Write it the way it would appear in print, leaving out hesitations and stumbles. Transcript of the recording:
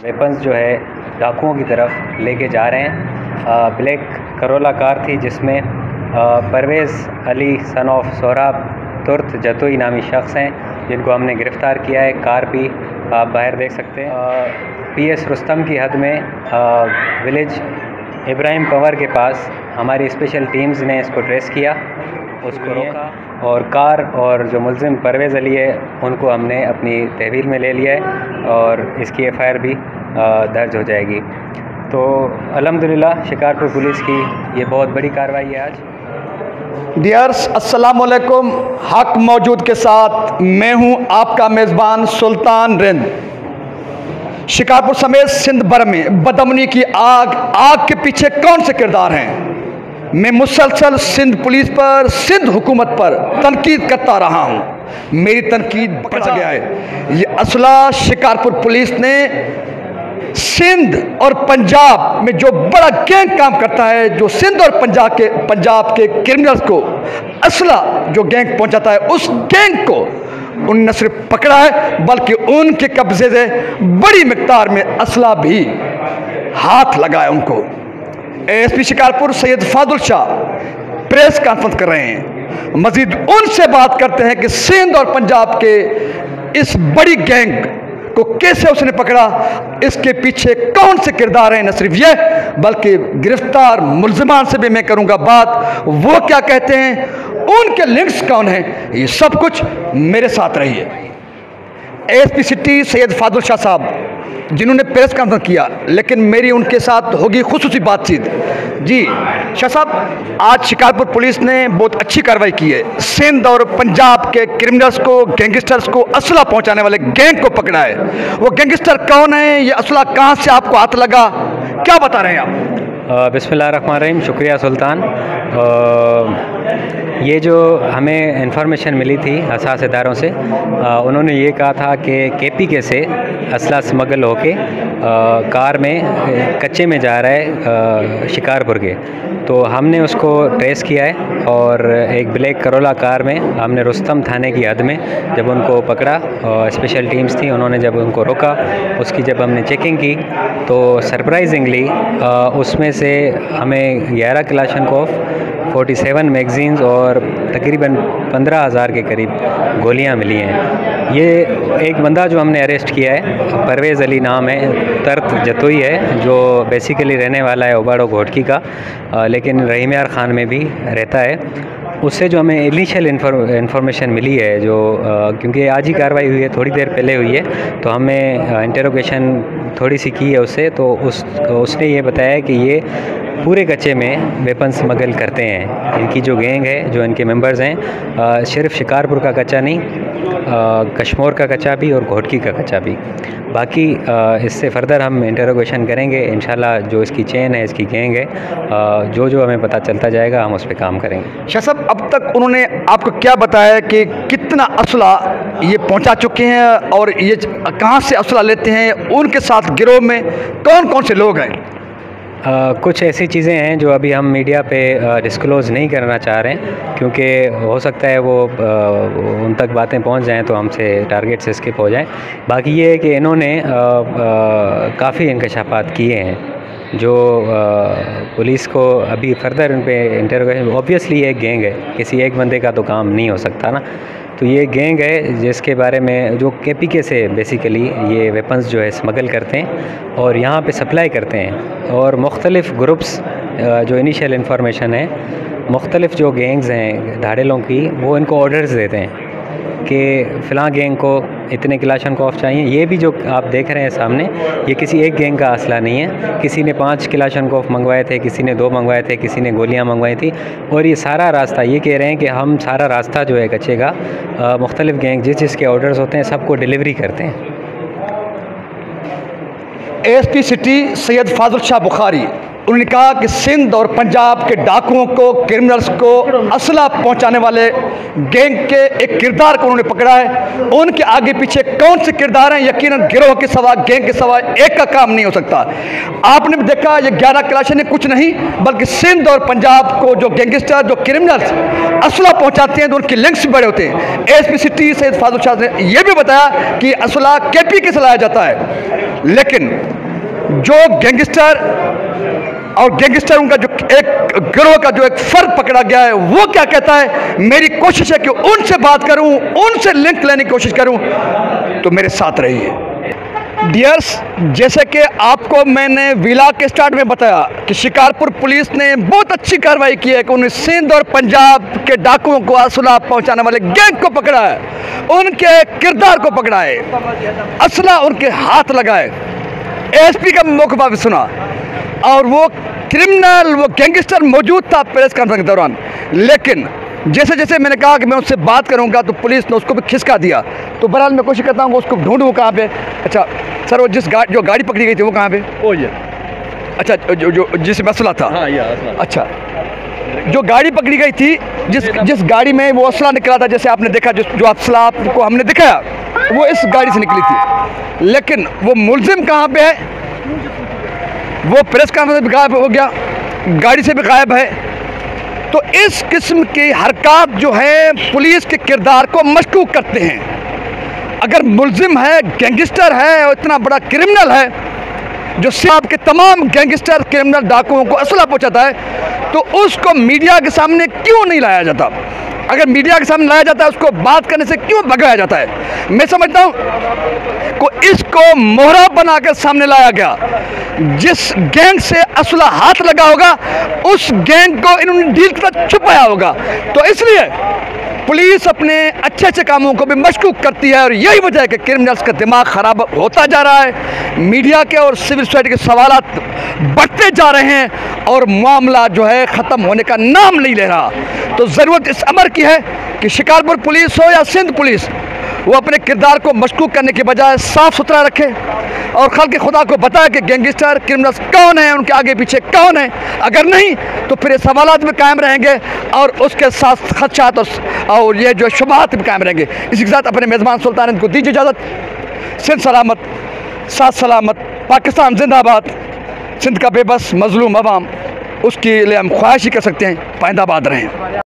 Weapons जो है डाकुओं की तरफ लेके जा रहे हैं। ब्लैक करोला कार थी जिसमें परवेज़ अली सन ऑफ सोहराब तुर्त जतोई नामी शख्स हैं जिनको हमने गिरफ़्तार किया है। कार भी आप बाहर देख सकते हैं। PS रुस्तम की हद में विलेज इब्राहिम पंवर के पास हमारी स्पेशल टीम्स ने इसको ट्रेस किया, उसको रोका और कार और जो मुलजिम परवेज़ अली है उनको हमने अपनी तहवील में ले लिया है और इसकी FIR भी दर्ज हो जाएगी। तो अल्हम्दुलिल्लाह शिकारपुर पुलिस की ये बहुत बड़ी कार्रवाई है आज। डियर्स अस्सलाम वालेकुम, हक मौजूद के साथ मैं हूं आपका मेज़बान सुल्तान रिंद। शिकारपुर समेत सिंध भर में बदअमनी की आग के पीछे कौन से किरदार हैं? मैं मुसलसल सिंध पुलिस पर, सिंध हुकूमत पर तनकीद करता रहा हूं। मेरी तनकीद बढ़ गया है। ये असला शिकारपुर पुलिस ने सिंध और पंजाब में जो बड़ा गैंग काम करता है, जो सिंध और पंजाब के क्रिमिनल्स को असला जो गैंग पहुंचाता है, उस गैंग को उन न सिर्फ पकड़ा है बल्कि उनके कब्जे से बड़ी मिकदार में असला भी हाथ लगाया उनको। ASP Shikarpur Syed Fazul Shah press conference कर रहे हैं, मजीद उनसे बात करते हैं कि सिंध और पंजाब के इस बड़ी गैंग को कैसे उसने पकड़ा, इसके पीछे कौन से किरदार हैं। न सिर्फ यह बल्कि गिरफ्तार मुल्जिमान से भी मैं करूंगा बात, वो क्या कहते हैं, उनके लिंक्स कौन हैं, ये सब कुछ मेरे साथ रहिए। ASP सिटी सैयद फाजुल शाह साहब जिन्होंने प्रेस कॉन्फ्रेंस किया, लेकिन मेरी उनके साथ होगी खुसूसी बातचीत। जी शाह साहब, आज शिकारपुर पुलिस ने बहुत अच्छी कार्रवाई की है। सिंध और पंजाब के क्रिमिनल्स को, गैंगस्टर्स को असला पहुंचाने वाले गैंग को पकड़ा है। वो गैंगस्टर कौन है, ये असला कहां से आपको हाथ लगा, क्या बता रहे हैं आप? बिस्मिल्लाहिर्रहमानिर्रहीम। शुक्रिया सुल्तान। ये जो हमें इन्फॉर्मेशन मिली थी हसास इदारों से, उन्होंने ये कहा था कि KPK से असला स्मगल होके कार में कच्चे में जा रहा है शिकारपुर के। तो हमने उसको ट्रेस किया है और एक ब्लैक करोला कार में हमने रुस्तम थाने की हद में जब उनको पकड़ा, स्पेशल टीम्स थी, उन्होंने जब उनको रोका, उसकी जब हमने चेकिंग की तो सरप्राइजिंगली उसमें से हमें 11 क्लाशनकोफ, 47 मैगज़ीन्स और तकरीबन 15,000 के करीब गोलियां मिली हैं। ये एक बंदा जो हमने अरेस्ट किया है परवेज़ अली नाम है, तर्त जतोई है, जो बेसिकली रहने वाला है उबाड़ो घोटकी का, लेकिन रहीम यार ख़ान में भी रहता है। उससे जो हमें इनिशियल इन्फॉर्मेशन मिली है, जो क्योंकि आज ही कार्रवाई हुई है, थोड़ी देर पहले हुई है, तो हमें इंटरोगेशन थोड़ी सी की है उससे, तो उसने ये बताया कि ये पूरे कच्चे में वेपन स्मगल करते हैं। इनकी जो गैंग है, जो इनके मेंबर्स हैं, सिर्फ शिकारपुर का कच्चा नहीं, कश्मोर का कच्चा भी और घोटकी का कच्चा भी। बाकी इससे फर्दर हम इंटरोगेशन करेंगे इंशाल्लाह। जो इसकी चेन है, इसकी गैंग है, जो हमें पता चलता जाएगा हम उस पर काम करेंगे। शाह साहब, अब तक उन्होंने आपको क्या बताया कि कितना असला ये पहुंचा चुके हैं और ये कहां से असला लेते हैं, उनके साथ गिरोह में कौन कौन से लोग हैं? कुछ ऐसी चीज़ें हैं जो अभी हम मीडिया पे डिस्क्लोज़ नहीं करना चाह रहे हैं, क्योंकि हो सकता है वो उन तक बातें पहुंच जाएं तो हमसे टारगेट से स्किप हो जाएं। बाकी ये है कि इन्होंने काफ़ी इंकशाफात किए हैं जो पुलिस को अभी फर्दर उन पर इंटरोगेशन। ऑब्वियसली ये एक गैंग है, किसी एक बंदे का तो काम नहीं हो सकता ना, तो ये गैंग है जिसके बारे में जो KPK से बेसिकली ये वेपन्स जो है स्मगल करते हैं और यहाँ पे सप्लाई करते हैं। और मुख्तलिफ़ ग्रुप्स जो इनिशियल इन्फॉर्मेशन है, मुख्तलिफ़ जो गैंग्स हैं धाड़ेलों की, वो इनको ऑर्डर्स देते हैं कि फ़लाँ गैंग को इतने क्लाशनकोफ चाहिए। ये भी जो आप देख रहे हैं सामने, ये किसी एक गैंग का असला नहीं है। किसी ने 5 क्लाशनकोफ मंगवाए थे, किसी ने 2 मंगवाए थे, किसी ने गोलियां मंगवाई थी। और ये सारा रास्ता, ये कह रहे हैं कि हम सारा रास्ता जो है कच्चे का, मुख्तलिफ़ गैंग जिसके ऑर्डर्स होते हैं सबको डिलीवरी करते हैं। ASP सिटी सैयद फाजुल शाह बुखारी उन्होंने कहा कि सिंध और पंजाब के डाकुओं को, क्रिमिनल्स को, असला पहुंचाने वाले गैंग के एक किरदार को उन्होंने पकड़ा है। उनके आगे पीछे कौन से किरदार हैं, यकीनन गिरोह के सवा, गैंग के सवा एक का काम नहीं हो सकता। आपने भी देखा ये 11 क्लाशें कुछ नहीं, बल्कि सिंध और पंजाब को जो गैंगस्टर, जो क्रिमिनल्स असला पहुंचाते हैं तो उनके लिंक्स भी बड़े होते हैं। एसपी सिटी सैयद फाजुल शाह ने यह भी बताया कि असला केपी के से लाया जाता है, लेकिन जो गैंगस्टर और गैंगस्टर उनका जो एक गिरोह का जो एक फर्क पकड़ा गया है, वो क्या कहता है। मेरी कोशिश है कि उनसे बात करूं, उनसे लिंक लेने की कोशिश करूं, तो मेरे साथ रहिए। डियर्स, जैसे कि आपको मैंने विला के स्टार्ट में बताया कि शिकारपुर पुलिस ने बहुत अच्छी कार्रवाई की है कि उन्होंने सिंध और पंजाब के डाकुओं को असला पहुंचाने वाले गैंग को पकड़ा है, उनके किरदार को पकड़ा है, असला उनके हाथ लगाए। एसपी का मुखबा भी सुना और वो क्रिमिनल, वो गैंगस्टर मौजूद था प्रेस कॉन्फ्रेंस के दौरान, लेकिन जैसे जैसे मैंने कहा कि मैं उससे बात करूंगा तो पुलिस ने उसको भी खिसका दिया। तो बहरहाल मैं कोशिश करता हूँ उसको ढूंढूँ कहाँ पे। अच्छा सर, वो जो गाड़ी पकड़ी गई थी वो कहाँ पे? ओ ये अच्छा, जो जिस मसला था। हाँ, ये अच्छा, जो गाड़ी पकड़ी गई थी, जिस गाड़ी में वो असला निकला था, जैसे आपने देखा, जो असला आपको हमने दिखाया, वो इस गाड़ी से निकली थी, लेकिन वो मुलजिम कहाँ पे है? वो प्रेस कॉन्फ्रेंस में भी गायब हो गया, गाड़ी से भी गायब है। तो इस किस्म की हरकत जो है पुलिस के किरदार को मशकूक करते हैं। अगर मुलजिम है, गैंगस्टर है और इतना बड़ा क्रिमिनल है जो सियाब के तमाम गैंगस्टर, क्रिमिनल, डाकुओं को असला पहुंचाता है, तो उसको मीडिया के सामने क्यों नहीं लाया जाता? अगर मीडिया के सामने लाया जाता है, उसको बात करने से क्यों भगाया जाता है? मैं समझता हूँ को इसको मोहरा बनाकर सामने लाया गया। जिस गैंग से असला हाथ लगा होगा, उस गैंग को इन्होंने डील के साथ छुपाया होगा। तो इसलिए पुलिस अपने अच्छे अच्छे कामों को भी मशकूक करती है, और यही वजह है कि क्रिमिनल्स का दिमाग खराब होता जा रहा है, मीडिया के और सिविल सोसाइटी के सवालात बढ़ते जा रहे हैं, और मामला जो है ख़त्म होने का नाम नहीं ले रहा। तो ज़रूरत इस अमर की है कि शिकारपुर पुलिस हो या सिंध पुलिस, वो अपने किरदार को मशकूक करने के बजाय साफ़ सुथरा रखे और खल्क़ खुदा को बताए कि गैंगस्टर, क्रिमिनल्स कौन है, उनके आगे पीछे कौन है। अगर नहीं तो फिर ये सवालात भी कायम रहेंगे और उसके साथ खदशात और ये जो शुबहात भी कायम रहेंगे। इसी के साथ अपने मेज़बान सुल्तान हिंद को दीजिए इजाज़त। सिंध सलामत, साथ सलामत, पाकिस्तान जिंदाबाद। सिंध का बेबस मजलूम अवाम, उसके लिए हम ख्वाहिश ही कर सकते हैं पाइंदाबाद रहें।